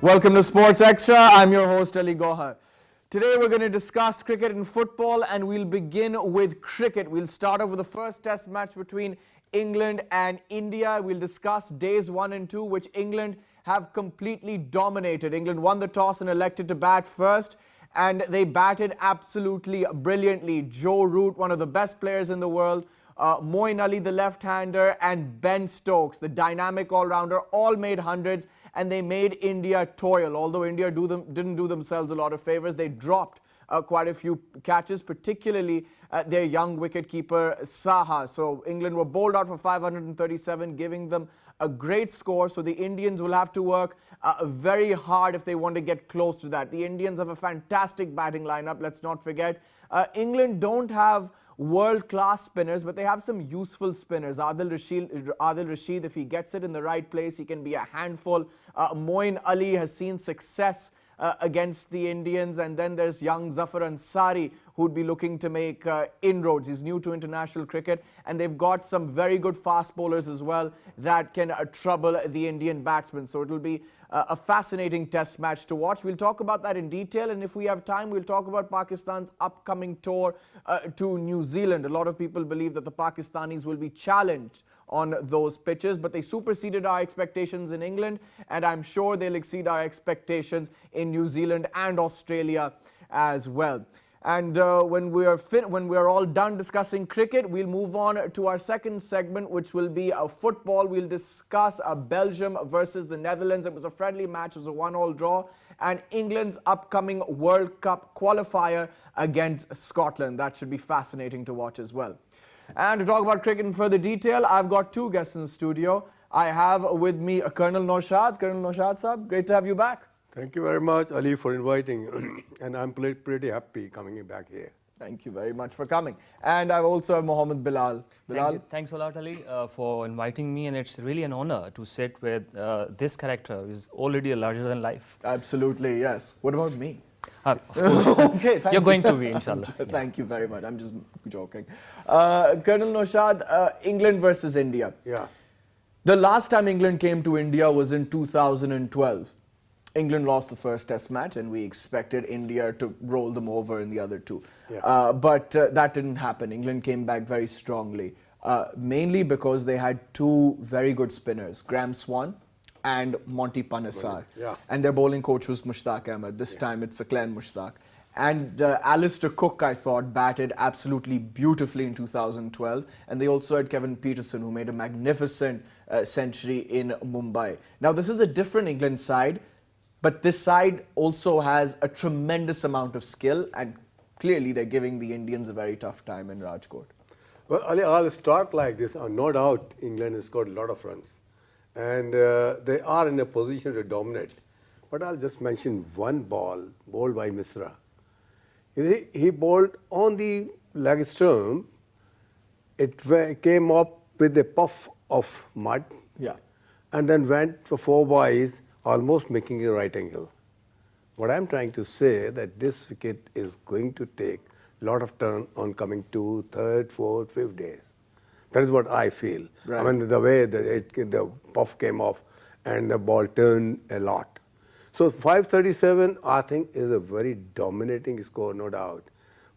Welcome to Sports Extra. I'm your host Ali Gohar. Today we're going to discuss cricket and football, and we'll begin with cricket. We'll start off with the first test match between England and India. We'll discuss days 1 and 2, which England have completely dominated. England won the toss and elected to bat first, and they batted absolutely brilliantly. Joe Root, one of the best players in the world, Moeen Ali, the left-hander, and Ben Stokes, the dynamic all-rounder, all made hundreds, and they made India toil. Although India didn't do themselves a lot of favors, they dropped quite a few catches, particularly their young wicketkeeper Saha. So England were bowled out for 537, giving them a great score. So the Indians will have to work very hard if they want to get close to that. The Indians have a fantastic batting lineup, let's not forget. England don't have world-class spinners, but they have some useful spinners. Adil Rashid, if he gets it in the right place, he can be a handful. Moeen Ali has seen success against the Indians, and then there's young Zafar Ansari, who'd be looking to make inroads. He's new to international cricket, and they've got some very good fast bowlers as well that can trouble the Indian batsmen. So it'll be a fascinating test match to watch. We'll talk about that in detail, and if we have time, we'll talk about Pakistan's upcoming tour to New Zealand. A lot of people believe that the Pakistanis will be challenged on those pitches, but they superseded our expectations in England, and I'm sure they'll exceed our expectations in New Zealand and Australia as well. And when we're all done discussing cricket, we'll move on to our second segment, which will be football. We'll discuss Belgium versus the Netherlands. It was a friendly match. It was a 1-1 draw. And England's upcoming World Cup qualifier against Scotland. That should be fascinating to watch as well. And to talk about cricket in further detail, I've got two guests in the studio. I have with me Colonel Naushad. Colonel Naushad Saab, great to have you back. Thank you very much, Ali, for inviting. And I'm pretty happy coming back here. Thank you very much for coming. And I also have Mohammed Bilal. Bilal? Thanks a lot, Ali, for inviting me. And it's really an honor to sit with this character who is already a larger than life. Absolutely, yes. What about me? Of course. Okay, You're going to be, inshallah. Thank you very much. I'm just joking. Colonel Naushad, England versus India. Yeah. The last time England came to India was in 2012. England lost the first test match, and we expected India to roll them over in the other two. Yeah. But that didn't happen. England came back very strongly, mainly because they had two very good spinners, Graham Swan and Monty Panesar. Yeah. And their bowling coach was Mushtaq Ahmed. This time it's Saqlain Mushtaq. And Alistair Cook, I thought, batted absolutely beautifully in 2012. And they also had Kevin Peterson, who made a magnificent century in Mumbai. Now, this is a different England side, but this side also has a tremendous amount of skill, and clearly they're giving the Indians a very tough time in Rajkot. Well, Ali, I'll start like this. No doubt, England has scored a lot of runs. And they are in a position to dominate. But I'll just mention one ball bowled by Misra. He bowled on the leg stump. It came up with a puff of mud. Yeah. And then went for 4 boys, almost making a right angle. What I'm trying to say that this wicket is going to take a lot of turn on coming to 3rd, 4th, 5th days. That is what I feel. Right. I mean, the way that the puff came off and the ball turned a lot. So 537, I think, is a very dominating score, no doubt.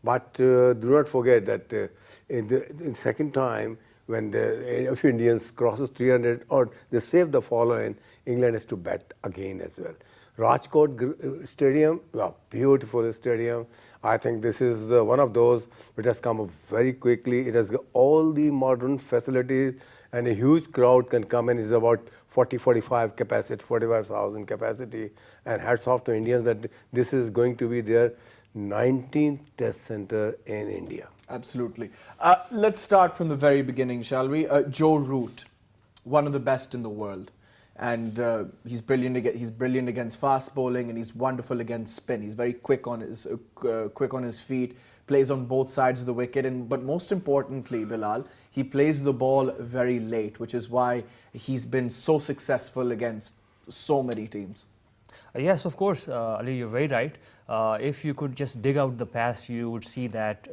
But do not forget that in the second time, when if Indians crosses 300 or they save the following, England has to bat again as well. Rajkot Stadium, well, beautiful stadium. I think this is one of those which has come up very quickly. It has got all the modern facilities, and a huge crowd can come in. It's about 45,000 capacity. And hats off to Indians that this is going to be their 19th test center in India. Absolutely. Let's start from the very beginning, shall we? Joe Root, one of the best in the world. And he's brilliant against fast bowling, and he's wonderful against spin. He's very quick on his feet, plays on both sides of the wicket, but most importantly, Bilal, he plays the ball very late, which is why he's been so successful against so many teams. Yes, of course, Ali, you're very right. If you could just dig out the past, you would see that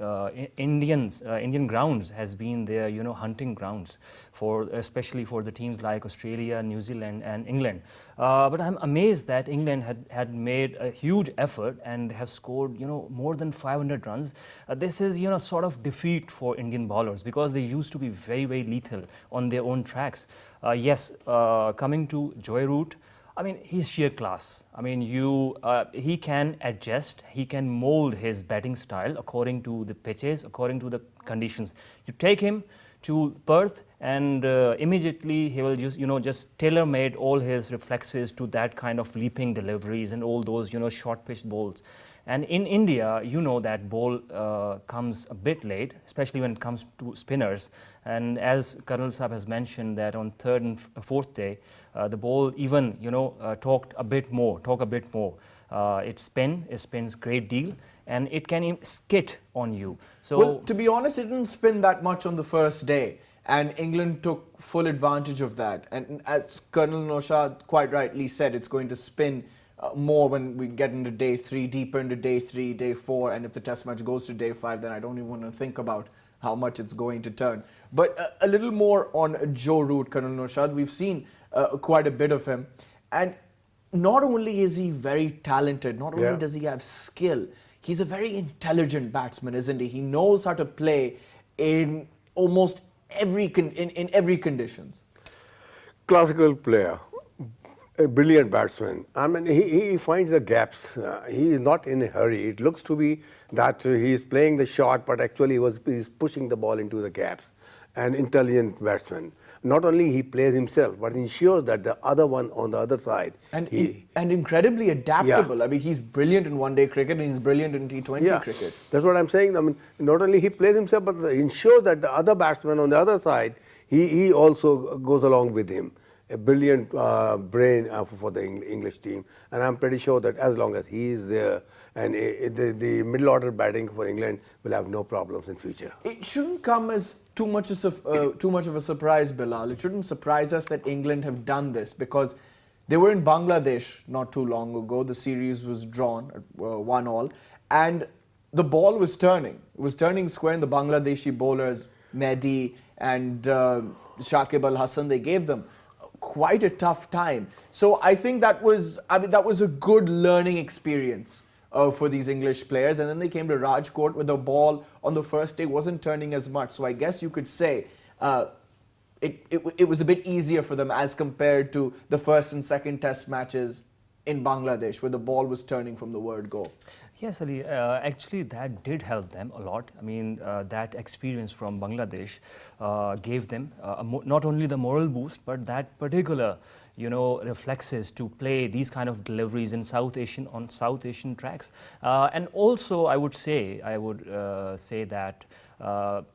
Indian grounds has been their, hunting grounds for, especially for the teams like Australia, New Zealand, and England. But I'm amazed that England had made a huge effort and have scored, more than 500 runs. This is, sort of defeat for Indian bowlers because they used to be very, very lethal on their own tracks. Yes, coming to Joy Root. I mean, he's sheer class. I mean, he can adjust, he can mold his batting style according to the pitches, according to the conditions. You take him to Perth and immediately he will just tailor-made all his reflexes to that kind of leaping deliveries and all those, short pitched balls. And in India, that ball comes a bit late, especially when it comes to spinners. And as Colonel Saab has mentioned that on third and fourth day, the ball even, talk a bit more. It spins great deal, and it can even skid on you. So, well, to be honest, it didn't spin that much on the first day, and England took full advantage of that. And as Colonel Naushad quite rightly said, it's going to spin more when we get into day 3, deeper into day 3, day 4, and if the test match goes to day 5, then I don't even want to think about how much it's going to turn. But a little more on Joe Root, Colonel Naushad. We've seen quite a bit of him, and not only is he very talented, not only does he have skill, he's a very intelligent batsman, isn't he? He knows how to play in almost every in every conditions. Classical player. A brilliant batsman. I mean, he finds the gaps. He is not in a hurry. It looks to be that he is playing the shot, but actually he's pushing the ball into the gaps. An intelligent batsman. Not only he plays himself, but ensures that the other one on the other side. And incredibly adaptable. I mean, he's brilliant in one-day cricket and he's brilliant in T20 cricket. That's what I'm saying. I mean, not only he plays himself, but ensures that the other batsman on the other side, he also goes along with him. A brilliant brain for the English team, and I'm pretty sure that as long as he is there, and the middle order batting for England will have no problems in future. It shouldn't come as too much of a surprise, Bilal. It shouldn't surprise us that England have done this because they were in Bangladesh not too long ago. The series was drawn at 1-1, and the ball was turning. It was turning square, and the Bangladeshi bowlers Mehdi and Shakib Al Hasan, they gave them quite a tough time. So I think that was a good learning experience for these English players. And then they came to Rajkot where the ball on the first day wasn't turning as much. So I guess you could say it was a bit easier for them as compared to the first and second test matches in Bangladesh where the ball was turning from the word go. Yes, Ali, actually that did help them a lot. I mean, that experience from Bangladesh gave them not only the moral boost, but that particular, reflexes to play these kind of deliveries in South Asian tracks. And also, I would say that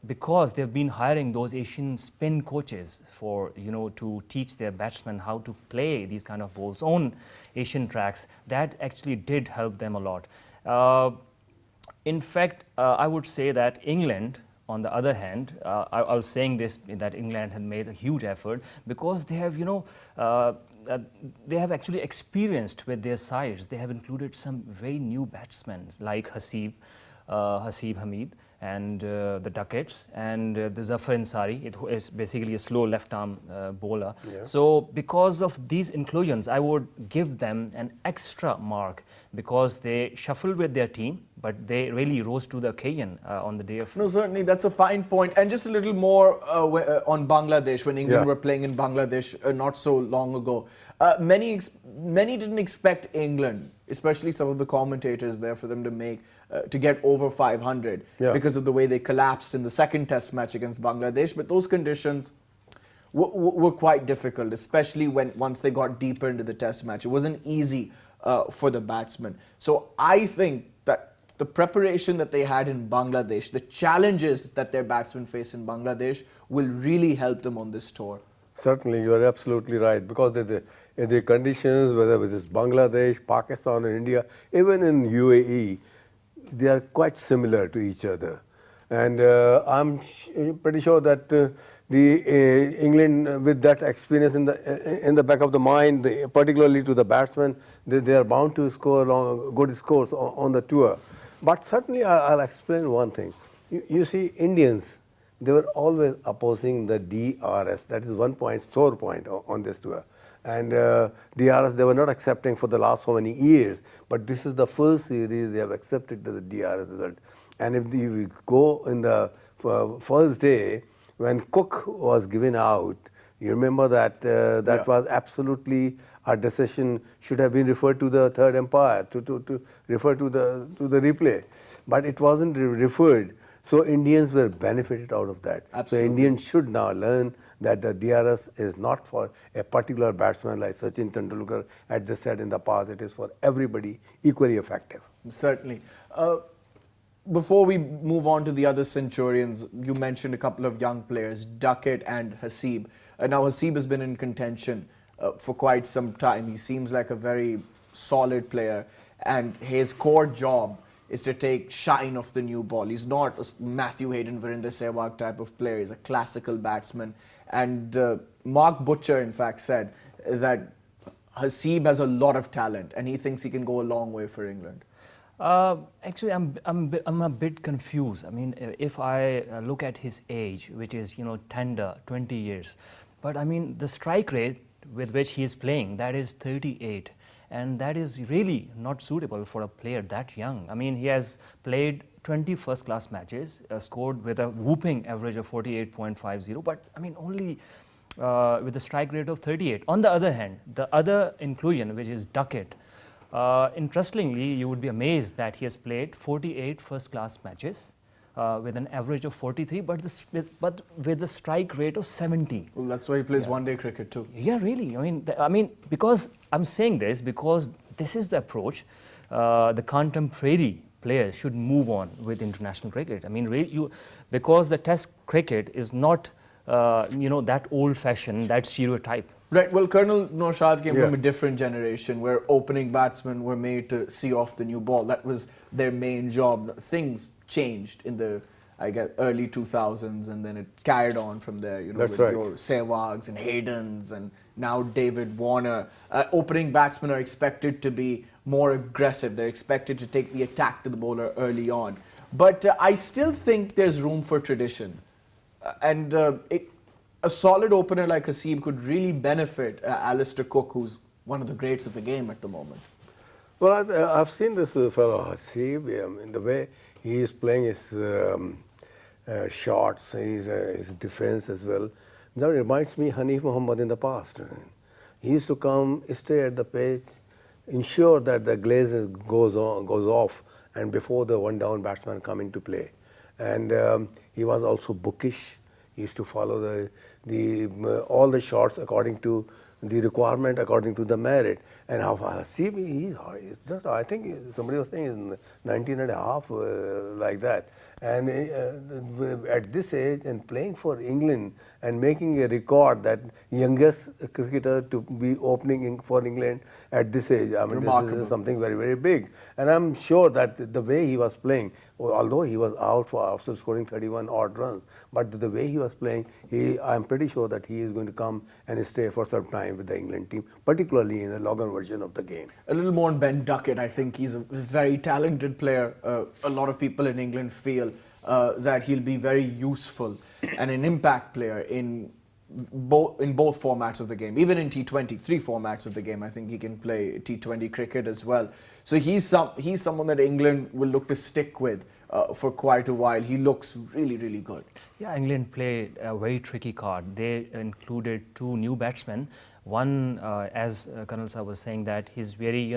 because they've been hiring those Asian spin coaches for, to teach their batsmen how to play these kind of balls on Asian tracks, that actually did help them a lot. In fact, I would say that England, on the other hand, I was saying this, that England had made a huge effort because they have, they have actually experienced with their sides. They have included some very new batsmen like Haseeb Hameed and the Ducats and the Zafar Ansari. It is basically a slow left-arm bowler. Yeah. So because of these inclusions, I would give them an extra mark because they shuffled with their team, but they really rose to the occasion on the day of... No, certainly, that's a fine point. And just a little more on Bangladesh, when England were playing in Bangladesh not so long ago. Many didn't expect England, especially some of the commentators there, for them to get over 500 because of the way they collapsed in the second test match against Bangladesh. But those conditions were quite difficult, especially once they got deeper into the test match. It wasn't easy for the batsmen. So I think that the preparation that they had in Bangladesh, the challenges that their batsmen face in Bangladesh will really help them on this tour. Certainly, you are absolutely right, because the conditions, whether it is Bangladesh, Pakistan or India, even in UAE, they are quite similar to each other. And I'm pretty sure that England with that experience in the back of the mind, particularly to the batsmen, they are bound to score good scores on the tour. But certainly, I'll explain one thing. You see, Indians, they were always opposing the DRS. That is one point, sore point on this tour. And DRS, they were not accepting for the last so many years. But this is the first series they have accepted the DRS result. And if you go in the first day, when Cook was given out, you remember that that was absolutely a decision should have been referred to the third umpire to refer to the replay, but it wasn't referred. So Indians were benefited out of that. Absolutely. So Indians should now learn that the DRS is not for a particular batsman like Sachin Tendulkar at this said in the past. It is for everybody equally effective. Certainly. Before we move on to the other Centurions, you mentioned a couple of young players, Duckett and Haseeb. Now Haseeb has been in contention for quite some time. He seems like a very solid player, and his core job is to take shine off the new ball. He's not a Matthew Hayden, Virender Sehwag type of player. He's a classical batsman. And Mark Butcher, in fact, said that Haseeb has a lot of talent, and he thinks he can go a long way for England. Actually, I'm a bit confused. I mean, if I look at his age, which is tender, 20 years, but I mean the strike rate with which he is playing, that is 38, and that is really not suitable for a player that young. I mean, he has played 20 first-class matches, scored with a whooping average of 48.50, but I mean only with a strike rate of 38. On the other hand, the other inclusion, which is Duckett. Interestingly, you would be amazed that he has played 48 first-class matches with an average of 43, but with a strike rate of 70. Well, that's why he plays one-day cricket too. Yeah, really. I mean, because I'm saying this because this is the approach the contemporary players should move on with international cricket. I mean, because the Test cricket is not that old-fashioned, that stereotype. Right, well, Colonel Naushad came from a different generation where opening batsmen were made to see off the new ball. That was their main job. Things changed in the, I guess, early 2000s, and then it carried on from there, with your Sehwags and Haydens and now David Warner. Opening batsmen are expected to be more aggressive. They're expected to take the attack to the bowler early on. But I still think there's room for tradition. A solid opener like Haseeb could really benefit Alistair Cook, who's one of the greats of the game at the moment. Well, I've seen this fellow Haseeb, in the way he is playing his shots, his defense as well. That reminds me Hanif Mohammad in the past. He used to come, stay at the pitch, ensure that the glaze goes off, and before the one-down batsman come into play. And he was also bookish. He used to follow all the shots according to the requirement, according to the merit. And how Haseeb, it's just, I think somebody was saying he's 19 and a half, like that. And at this age and playing for England and making a record that youngest cricketer to be opening for England at this age, I mean, this is something very, very big. And I'm sure that the way he was playing, although he was out after scoring 31 odd runs, but the way he was playing, I'm pretty sure that he is going to come and stay for some time with the England team, particularly in the longer version of the game. A little more on Ben Duckett. I think he's a very talented player. A lot of people in England feel that he'll be very useful and an impact player in both formats of the game, even in T20, 3 formats of the game. I think he can play T20 cricket as well. So he's someone that England will look to stick with for quite a while. He looks really, really good. Yeah, England played a very tricky card. They included 2 new batsmen. One, as Colonel Saab was saying, that he's very,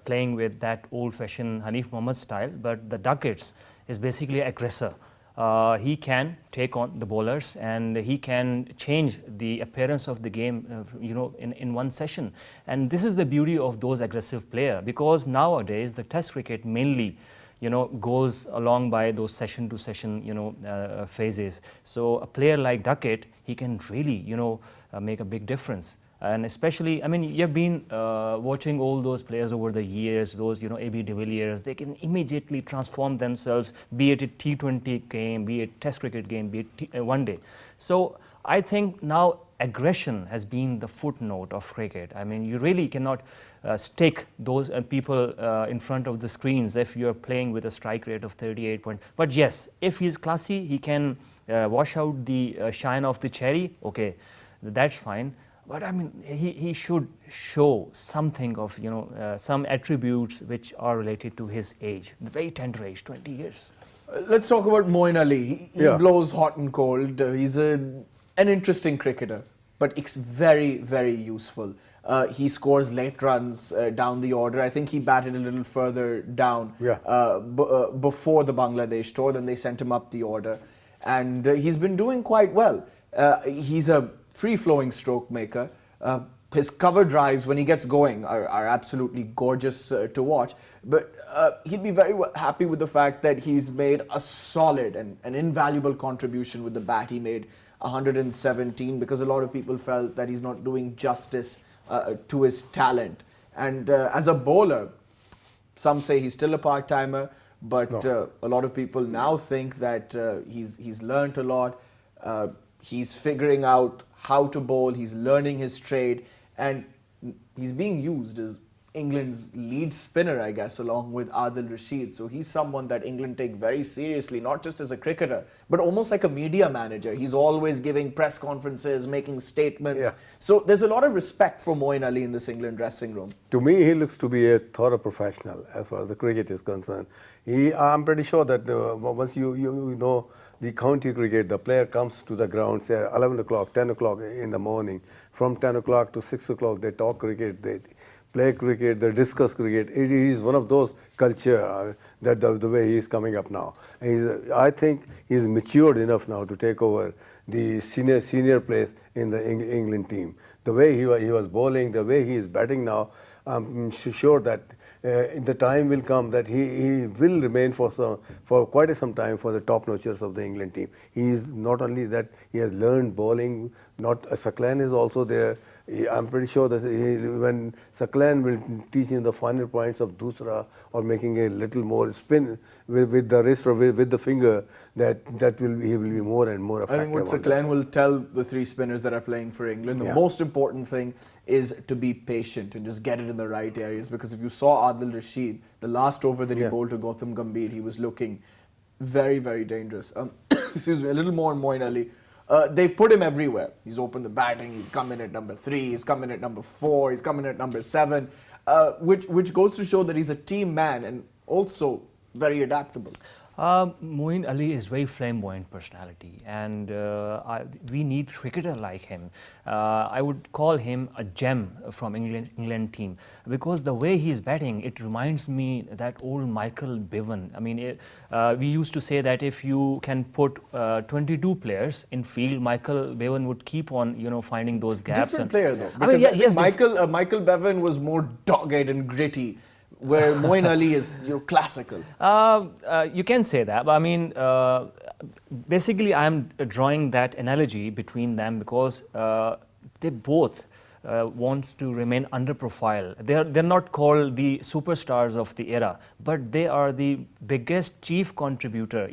playing with that old-fashioned Hanif Mohammad style, but the Duckett's is basically aggressor. He can take on the bowlers and he can change the appearance of the game, in one session. And this is the beauty of those aggressive players, because nowadays the Test cricket mainly, goes along by those session-to-session, phases. So a player like Duckett, he can really, make a big difference. And especially, I mean, you've been watching all those players over the years, those, AB de Villiers, they can immediately transform themselves, be it a T20 game, be it Test cricket game, be it one day. So I think now aggression has been the footnote of cricket. I mean, you really cannot stick those people in front of the screens if you're playing with a strike rate of 38 point. But yes, if he's classy, he can wash out the shine of the cherry. Okay, that's fine. But I mean, he should show something of, some attributes which are related to his age, the very tender age, 20 years. Let's talk about Moeen Ali. He Yeah. blows hot and cold. He's an interesting cricketer, but it's very, very useful. He scores late runs down the order. I think he batted a little further down Yeah. before the Bangladesh tour. Then they sent him up the order. And he's been doing quite well. He's a free-flowing stroke maker. His cover drives, when he gets going, are absolutely gorgeous to watch. But he'd be very happy with the fact that he's made a solid and an invaluable contribution with the bat. He made 117 because a lot of people felt that he's not doing justice to his talent. And as a bowler, some say he's still a part-timer, but a lot of people now think that he's learnt a lot. He's figuring out how to bowl, he's learning his trade, and he's being used as England's lead spinner, I guess, along with Adil Rashid. So he's someone that England take very seriously, not just as a cricketer, but almost like a media manager. He's always giving press conferences, making statements. Yeah. So there's a lot of respect for Moeen Ali in this England dressing room. To me, he looks to be a thorough professional as far as the cricket is concerned. I'm pretty sure that once you know the county cricket, the player comes to the ground, say 11 o'clock, 10 o'clock in the morning. From 10 o'clock to 6 o'clock, they talk cricket, they play cricket, they discuss cricket. It is one of those culture that the way he is coming up now. I think he's matured enough now to take over the senior place in the England team. The way he was bowling, the way he is batting now, I'm sure that the time will come that he will remain for quite some time for the top notchers of the England team. He is not only that he has learned bowling. Not Saqlain is also there. I'm pretty sure that when Saqlain will teach him the final points of Dusra or making a little more spin with the wrist or with the finger, he will be more and more effective. I think what Saqlain will tell the three spinners that are playing for England, the most important thing is to be patient and just get it in the right areas. Because if you saw Adil Rashid, the last over that he bowled to Gautam Gambhir, he was looking very, very dangerous. Excuse me, a little more on Moeen Ali. They've put him everywhere. He's opened the batting, he's come in at number 3, he's come in at number 4, he's come in at number 7, which goes to show that he's a team man and also very adaptable. Moeen Ali is very flamboyant personality, and we need cricketer like him. I would call him a gem from England team, because the way he's batting, it reminds me that old Michael Bevan. I mean, we used to say that if you can put 22 players in field, Michael Bevan would keep on, finding those gaps. Different player though. I mean, Because Michael Bevan was more dogged and gritty, where Moeen Ali is classical. You can say that, but I mean, basically I'm drawing that analogy between them because they both wants to remain under profile. They're not called the superstars of the era, but they are the biggest chief contributor.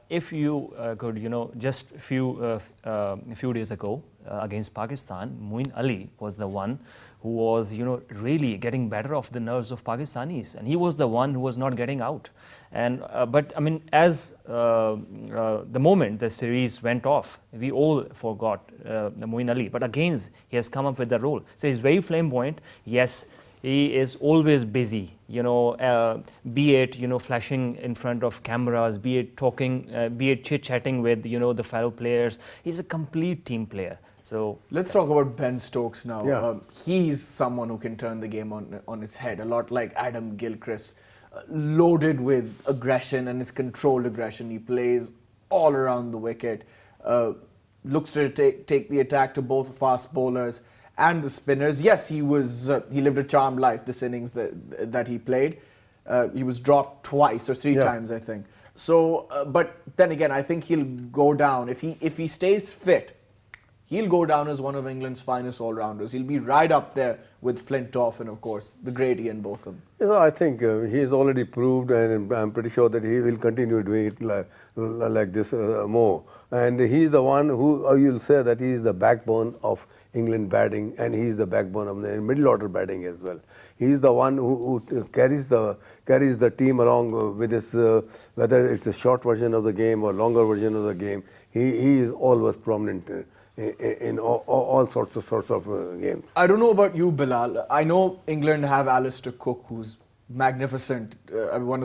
If you could, just a few days ago against Pakistan, Moeen Ali was the one who was, really getting better off the nerves of Pakistanis, and he was the one who was not getting out. And but I mean, as the moment the series went off, we all forgot Moeen Ali. But again, he has come up with the role. So he's very flamboyant. Yes, he is always busy. Be it flashing in front of cameras, be it talking, be it chit-chatting with the fellow players. He's a complete team player. So let's talk about Ben Stokes now. Yeah. He's someone who can turn the game on its head, a lot like Adam Gilchrist, loaded with aggression, and his controlled aggression. He plays all around the wicket, looks to take the attack to both fast bowlers and the spinners. Yes, he lived a charmed life this innings that he played. He was dropped twice or 3 times, I think. So, but then again, I think he'll go down if he stays fit. he'll go down as one of England's finest all-rounders. He'll be right up there with Flintoff and, of course, the great Ian Botham. You know, I think he has already proved, and I'm pretty sure that he will continue doing it like this more. And he's the one who you'll say that he is the backbone of England batting, and he's the backbone of the middle order batting as well. He's the one who carries the team along with his whether it's a short version of the game or longer version of the game. He is always prominent in all sorts of games. I don't know about you, Bilal. I know England have Alistair Cook, who's magnificent, one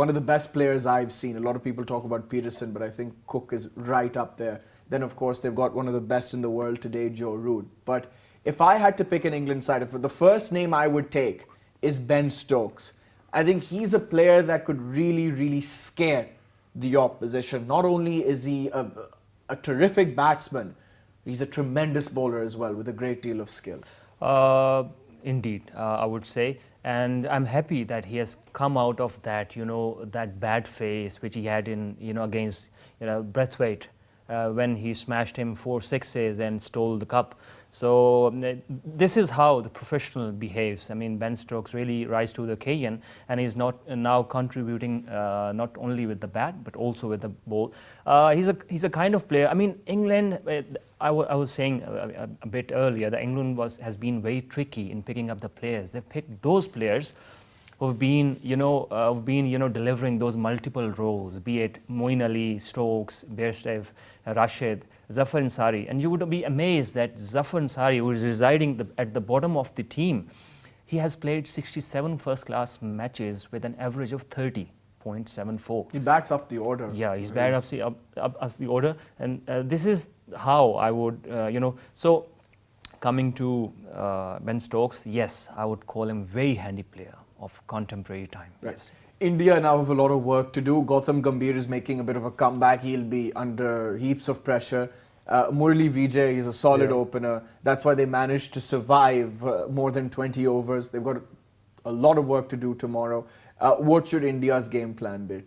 of the best players I've seen. A lot of people talk about Peterson, but I think Cook is right up there. Then, of course, they've got one of the best in the world today, Joe Root. But if I had to pick an England side, the first name I would take is Ben Stokes. I think he's a player that could really, really scare the opposition. Not only is he a terrific batsman, he's a tremendous bowler as well, with a great deal of skill. Indeed, I would say. And I'm happy that he has come out of that, that bad phase which he had in, against, Braithwaite, when he smashed him 4 sixes and stole the cup. So this is how the professional behaves. I mean, Ben Stokes really rise to the occasion, and he's not now contributing not only with the bat but also with the ball. He's a kind of player. I mean, England. I was saying a bit earlier that England has been very tricky in picking up the players. They've picked those players who've been, delivering those multiple roles, be it Moeen Ali, Stokes, Bairstow, Rashid, Zafar Ansari. And you would be amazed that Zafar Ansari, who is residing at the bottom of the team, he has played 67 first-class matches with an average of 30.74. He backs up the order. Yeah, he's backed up the order. And this is how I would, So coming to Ben Stokes, yes, I would call him very handy player of contemporary time. Right. Yes. India now have a lot of work to do. Gautam Gambhir is making a bit of a comeback. He'll be under heaps of pressure. Murali Vijay is a solid opener. That's why they managed to survive more than 20 overs. They've got a lot of work to do tomorrow. What should India's game plan be?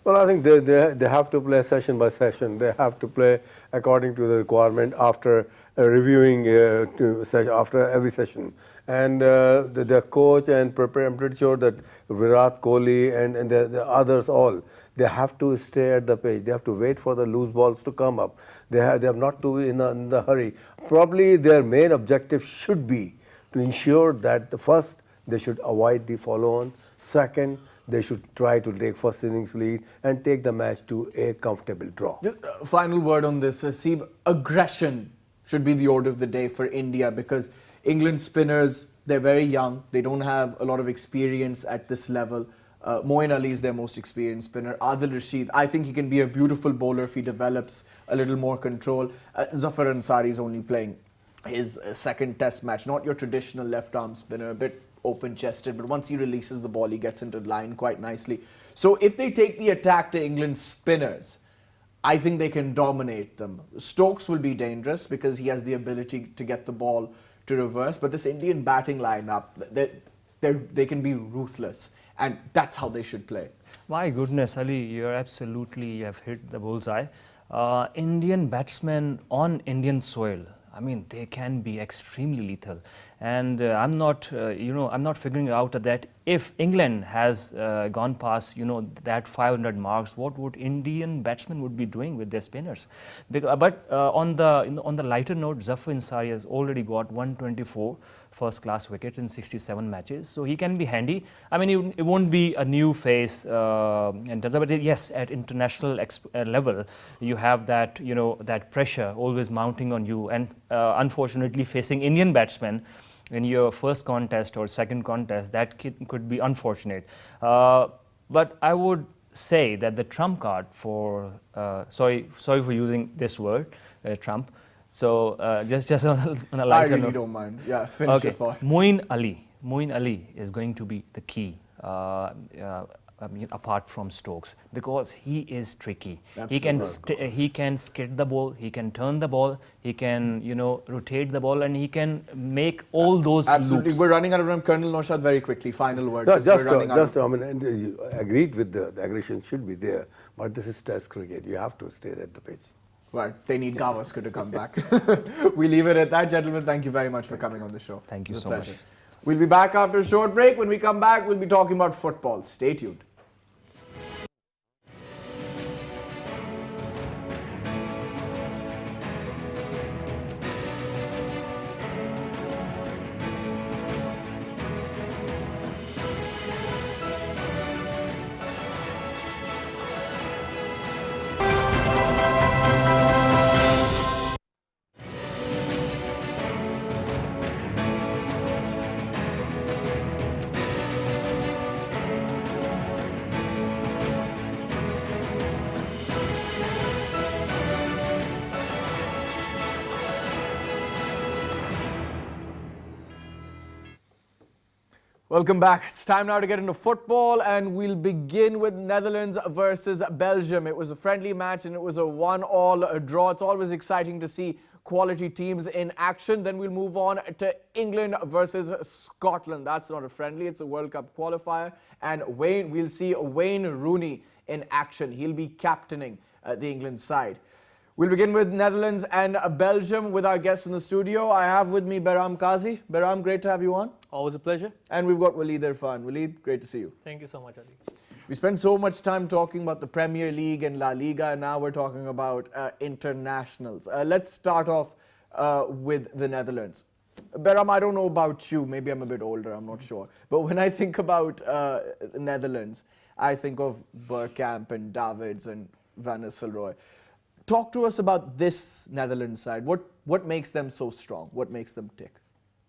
Well, I think they have to play session by session. They have to play according to the requirement after reviewing after every session. And their coach and I'm pretty sure that Virat Kohli and the others all, they have to stay at the pace. They have to wait for the loose balls to come up. They have not to be in the hurry. Probably their main objective should be to ensure that first, they should avoid the follow-on. Second, they should try to take first innings lead and take the match to a comfortable draw. Just final word on this, Asib. Aggression should be the order of the day for India, because England spinners, they're very young. They don't have a lot of experience at this level. Moeen Ali is their most experienced spinner. Adil Rashid, I think he can be a beautiful bowler if he develops a little more control. Zafar Ansari is only playing his second test match. Not your traditional left-arm spinner, a bit open-chested, but once he releases the ball, he gets into line quite nicely. So if they take the attack to England's spinners, I think they can dominate them. Stokes will be dangerous because he has the ability to get the ball to reverse, but this Indian batting lineup, they can be ruthless, and that's how they should play. My goodness, Ali, you have hit the bullseye. Indian batsmen on Indian soil, I mean, they can be extremely lethal. And I'm not figuring out that if England has gone past, that 500 marks, what would Indian batsmen would be doing with their spinners? But on the lighter note, Zafar Ansari has already got 124 first-class wickets in 67 matches, so he can be handy. I mean, it won't be a new face, but yes, at international level, you have that that pressure always mounting on you, and unfortunately, facing Indian batsmen in your first contest or second contest, that could be unfortunate. But I would say that the trump card for sorry for using this word, Trump. So just on a lighter I really note, don't mind. Yeah, finish your thought. Moeen Ali is going to be the key. Apart from Stokes, because he is tricky. Absolutely. He can skid the ball, he can turn the ball, he can rotate the ball, and he can make all those Absolutely. loops. We're running out of time. Colonel Naushad, very quickly, final word. No, 'cause we're running out of I mean, you agreed with the aggression should be there, but this is Test cricket. You have to stay at the pitch. But they need Gavaskar to come back. We leave it at that, gentlemen. Thank you very much for coming on the show. Thank you It's a so much. pleasure. We'll be back after a short break. When we come back, we'll be talking about football. Stay tuned. Welcome back. It's time now to get into football, and we'll begin with Netherlands versus Belgium. It was a friendly match and it was a 1-1 draw. It's always exciting to see quality teams in action. Then we'll move on to England versus Scotland. That's not a friendly, it's a World Cup qualifier. And we'll see Wayne Rooney in action. He'll be captaining the England side. We'll begin with Netherlands and Belgium with our guests in the studio. I have with me Behram Kazi. Behram, great to have you on. Always a pleasure. And we've got Waleed Irfan. Waleed, great to see you. Thank you so much, Ali. We spent so much time talking about the Premier League and La Liga, and now we're talking about internationals. Let's start off with the Netherlands. Behram, I don't know about you. Maybe I'm a bit older, I'm not sure. But when I think about the Netherlands, I think of Bergkamp and Davids and Van Nistelrooy. Talk to us about this Netherlands side. What makes them so strong? What makes them tick?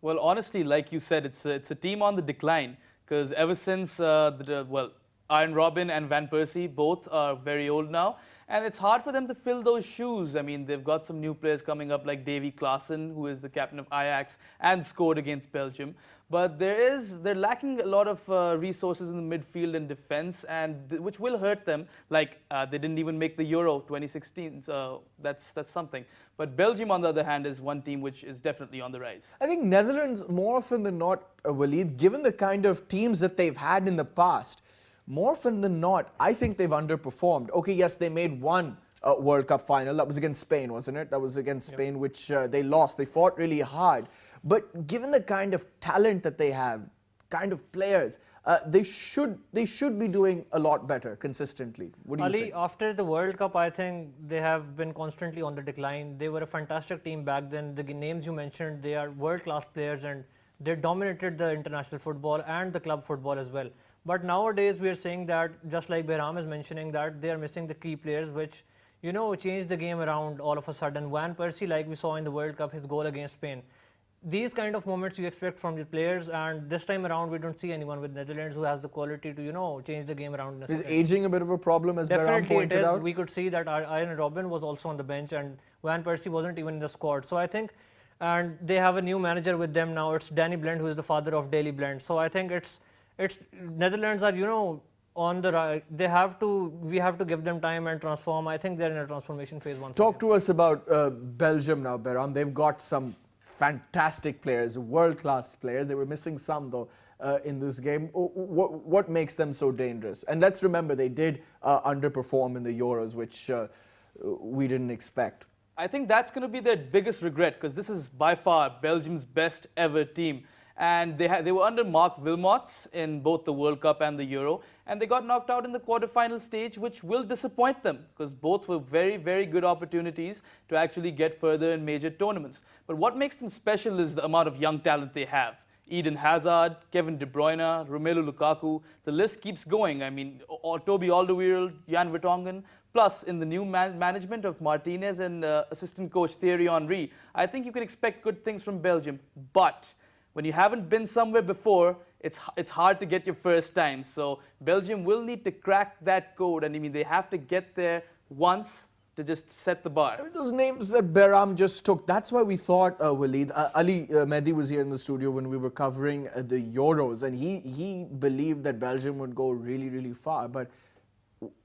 Well, honestly, like you said, it's a team on the decline because ever since, Arjen Robben and Van Persie both are very old now. And it's hard for them to fill those shoes. I mean, they've got some new players coming up like Davy Klaassen, who is the captain of Ajax and scored against Belgium. But they're lacking a lot of resources in the midfield and defense, and which will hurt them. Like they didn't even make the Euro 2016, so that's something. But Belgium, on the other hand, is one team which is definitely on the rise. I think Netherlands, more often than not, Waleed, given the kind of teams that they've had in the past, more often than not, I think they've underperformed. Okay, yes, they made one World Cup final. That was against Spain, wasn't it? That was against Spain, which they lost. They fought really hard. But given the kind of talent that they have, kind of players, they should be doing a lot better consistently. What do you Ali, think? after the World Cup, I think they have been constantly on the decline. They were a fantastic team back then. The names you mentioned, they are world-class players and they dominated the international football and the club football as well. But nowadays, we are saying that, just like Behram is mentioning, that they are missing the key players, which, changed the game around all of a sudden. Van Persie, like we saw in the World Cup, his goal against Spain. These kind of moments you expect from the players, and this time around, we don't see anyone with Netherlands who has the quality to, change the game around. Is aging a bit of a problem, as Behram pointed out? We could see that Arjen Robben was also on the bench, and Van Persie wasn't even in the squad. So I think, and they have a new manager with them now. It's Danny Blind, who is the father of Daley Blind. So I think it's Netherlands are on the rise. We have to give them time and transform. I think they're in a transformation phase once Talk again. to us about Belgium now, Behram. They've got some fantastic players, world-class players. They were missing some though in this game. What makes them so dangerous? And let's remember, they did underperform in the Euros, which we didn't expect. I think that's going to be their biggest regret because this is by far Belgium's best ever team. And they were under Mark Wilmots in both the World Cup and the Euro, and they got knocked out in the quarterfinal stage, which will disappoint them because both were very, very good opportunities to actually get further in major tournaments. But what makes them special is the amount of young talent they have. Eden Hazard, Kevin De Bruyne, Romelu Lukaku, the list keeps going. I mean, Toby Alderweireld, Jan Vertonghen, plus in the new management of Martinez and assistant coach Thierry Henry, I think you can expect good things from Belgium. But when you haven't been somewhere before, it's hard to get your first time. So Belgium will need to crack that code. And I mean, they have to get there once to just set the bar. I mean, those names that Behram just took, that's why we thought, Waleed, Ali Mehdi was here in the studio when we were covering the Euros, and he believed that Belgium would go really, really far. But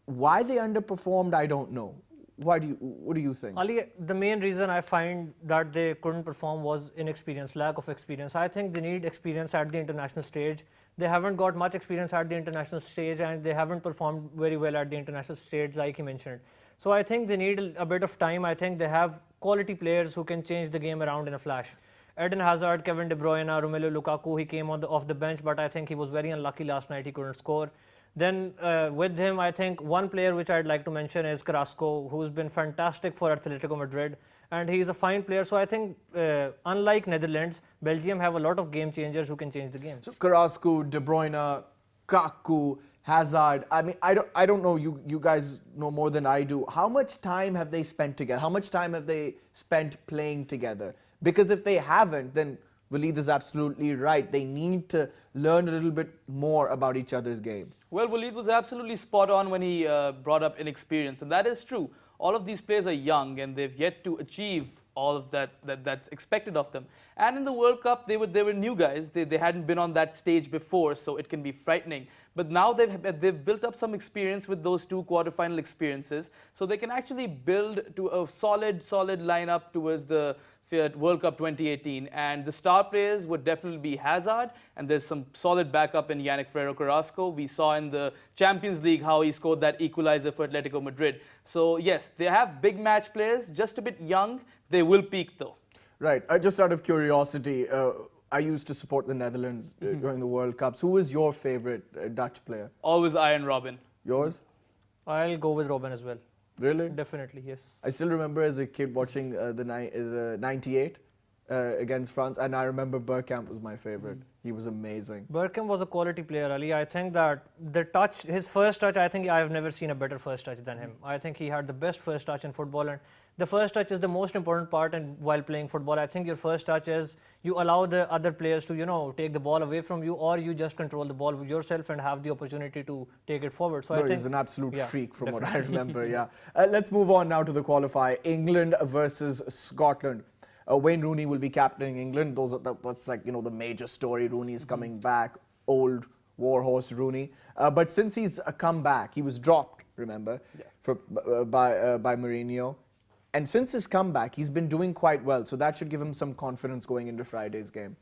why they underperformed, I don't know. What do you think? Ali, the main reason I find that they couldn't perform was inexperience, lack of experience. I think they need experience at the international stage. They haven't got much experience at the international stage, and they haven't performed very well at the international stage, like he mentioned. So I think they need a bit of time. I think they have quality players who can change the game around in a flash. Eden Hazard, Kevin De Bruyne, Romelu Lukaku, he came off the bench, but I think he was very unlucky last night. He couldn't score. Then with him, I think one player which I'd like to mention is Carrasco, who's been fantastic for Atletico Madrid, and he's a fine player. So I think, unlike Netherlands, Belgium have a lot of game changers who can change the game. So Carrasco, De Bruyne, Kaku, Hazard. I mean, I don't know. You guys know more than I do. How much time have they spent together? How much time have they spent playing together? Because if they haven't, then Waleed is absolutely right. They need to learn a little bit more about each other's games. Well, Waleed was absolutely spot on when he brought up inexperience, and that is true. All of these players are young, and they've yet to achieve all of that's expected of them. And in the World Cup, they were new guys. They hadn't been on that stage before, so it can be frightening. But now they've built up some experience with those 2 quarterfinal experiences, so they can actually build to a solid lineup towards the World Cup 2018. And the star players would definitely be Hazard, and there's some solid backup in Yannick Ferrero Carrasco. We saw in the Champions League how he scored that equalizer for Atletico Madrid. So yes, they have big match players, just a bit young. They will peak though. Right. Just out of curiosity, I used to support the Netherlands during the World Cups. Who was your favorite Dutch player? Always Iron Robin. Yours? I'll go with Robin as well. Really? Definitely, yes. I still remember as a kid watching the 98 against France, and I remember Bergkamp was my favorite. He was amazing. Bergkamp was a quality player, Ali. I think that his first touch, I think I have never seen a better first touch than him. I think he had the best first touch in football, and the first touch is the most important part. And while playing football, I think your first touch is you allow the other players to, take the ball away from you, or you just control the ball yourself and have the opportunity to take it forward. So No, I think he's an absolute yeah, freak from what I definitely. remember, yeah. Let's move on now to the qualifier. England versus Scotland. Wayne Rooney will be captaining England. That's like, the major story. Rooney's coming back, old warhorse Rooney. But since he's come back, he was dropped, remember, by Mourinho. And since his comeback, he's been doing quite well. So that should give him some confidence going into Friday's game.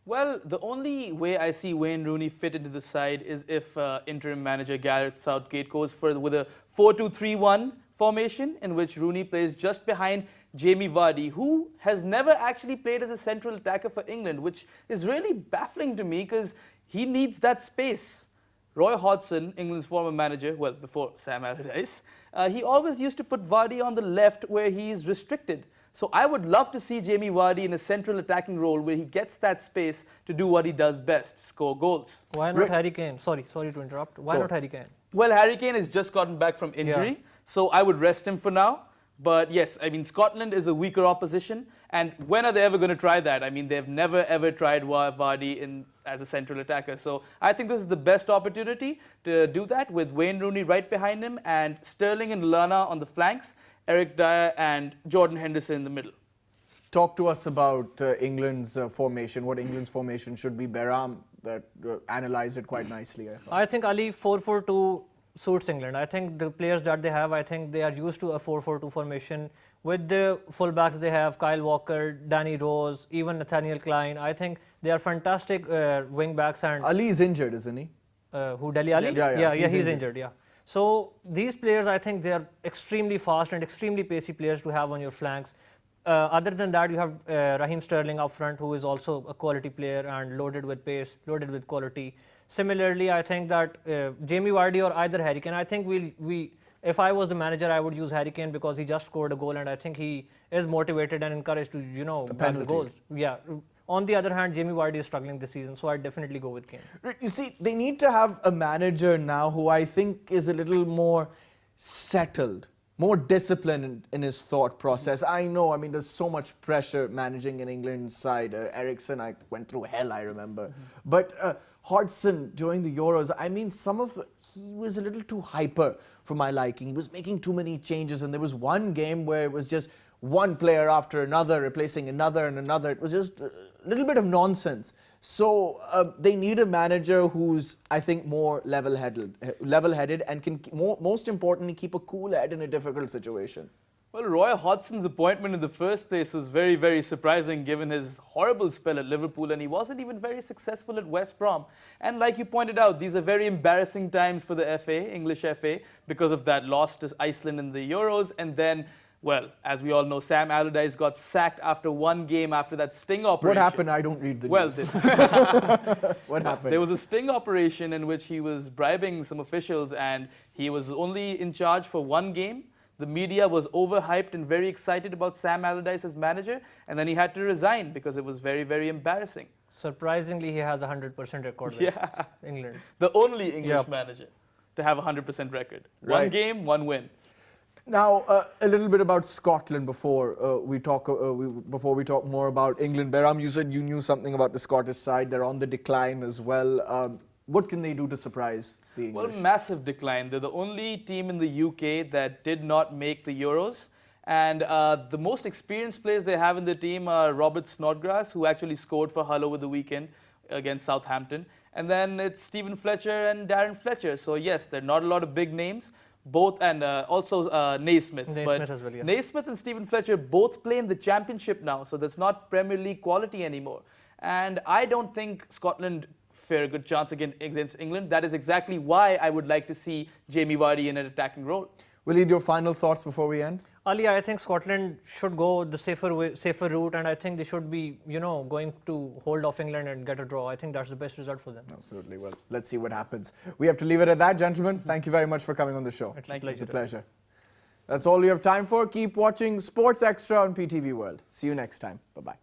Well, the only way I see Wayne Rooney fit into the side is if interim manager Gareth Southgate goes with a 4-2-3-1 formation in which Rooney plays just behind Jamie Vardy, who has never actually played as a central attacker for England, which is really baffling to me because he needs that space. Roy Hodgson, England's former manager, well, before Sam Allardyce, he always used to put Vardy on the left where he is restricted. So I would love to see Jamie Vardy in a central attacking role where he gets that space to do what he does best, score goals. Why not Harry Kane? Sorry to interrupt. Why not Harry Kane? Well, Harry Kane has just gotten back from injury, so I would rest him for now. But yes, I mean, Scotland is a weaker opposition. And when are they ever going to try that? I mean, they've never, ever tried Vardy as a central attacker. So I think this is the best opportunity to do that with Wayne Rooney right behind him and Sterling and Lallana on the flanks, Eric Dyer and Jordan Henderson in the middle. Talk to us about England's formation, what England's formation should be. Behram that analysed it quite nicely, I thought. I think Ali 4-4-2 suits England. I think the players that they have, I think they are used to a 4-4-2 formation. With the fullbacks they have, Kyle Walker, Danny Rose, even Nathaniel Klein. I think they are fantastic wing backs. And Ali is injured, isn't he? who, Dele Alli? Yeah, he's injured, yeah. So these players, I think they are extremely fast and extremely pacey players to have on your flanks. Other than that, you have Raheem Sterling up front, who is also a quality player and loaded with pace, loaded with quality. Similarly, I think that Jamie Vardy or either Harry Kane, I think if I was the manager, I would use Harry Kane because he just scored a goal and I think he is motivated and encouraged to, back the goals. Yeah. On the other hand, Jamie Vardy is struggling this season, so I'd definitely go with Kane. You see, they need to have a manager now who I think is a little more settled, more disciplined in his thought process. I know, I mean, there's so much pressure managing an England side. Eriksen, I went through hell, I remember. But Hodgson, during the Euros, I mean, he was a little too hyper for my liking. He was making too many changes, and there was one game where it was just one player after another, replacing another and another. It was just a little bit of nonsense. So they need a manager who's, I think, more level-headed and can, most importantly, keep a cool head in a difficult situation. Well, Roy Hodgson's appointment in the first place was very, very surprising given his horrible spell at Liverpool, and he wasn't even very successful at West Brom. And like you pointed out, these are very embarrassing times for the FA, English FA, because of that loss to Iceland in the Euros. And then, well, as we all know, Sam Allardyce got sacked after one game after that sting operation. What happened? I don't read the Well, news. What happened? there was a sting operation in which he was bribing some officials, and he was only in charge for one game. The media was overhyped and very excited about Sam Allardyce as manager, and then he had to resign because it was very, very embarrassing. Surprisingly, he has a 100% record with Yeah. England. The only English Yep. manager to have a 100% record. One Right. game, one win. Now, a little bit about Scotland before we talk more about England. Behram, you said you knew something about the Scottish side. They're on the decline as well. What can they do to surprise the Well, English? massive decline. They're the only team in the UK that did not make the Euros. And the most experienced players they have in the team are Robert Snodgrass, who actually scored for Hull over the weekend against Southampton. And then it's Stephen Fletcher and Darren Fletcher. So yes, there are not a lot of big names. Both, and also Naismith. Naismith as well, yeah. Naismith and Stephen Fletcher both play in the Championship now, so that's not Premier League quality anymore. And I don't think Scotland fair a good chance against England. That is exactly why I would like to see Jamie Vardy in an attacking role. Waleed, your final thoughts before we end? Ali, I think Scotland should go the safer route, and I think they should be, going to hold off England and get a draw. I think that's the best result for them. Absolutely. Well, let's see what happens. We have to leave it at that, gentlemen. Thank you very much for coming on the show. It's a It's a pleasure. pleasure. That's all we have time for. Keep watching Sports Extra on PTV World. See you next time. Bye-bye.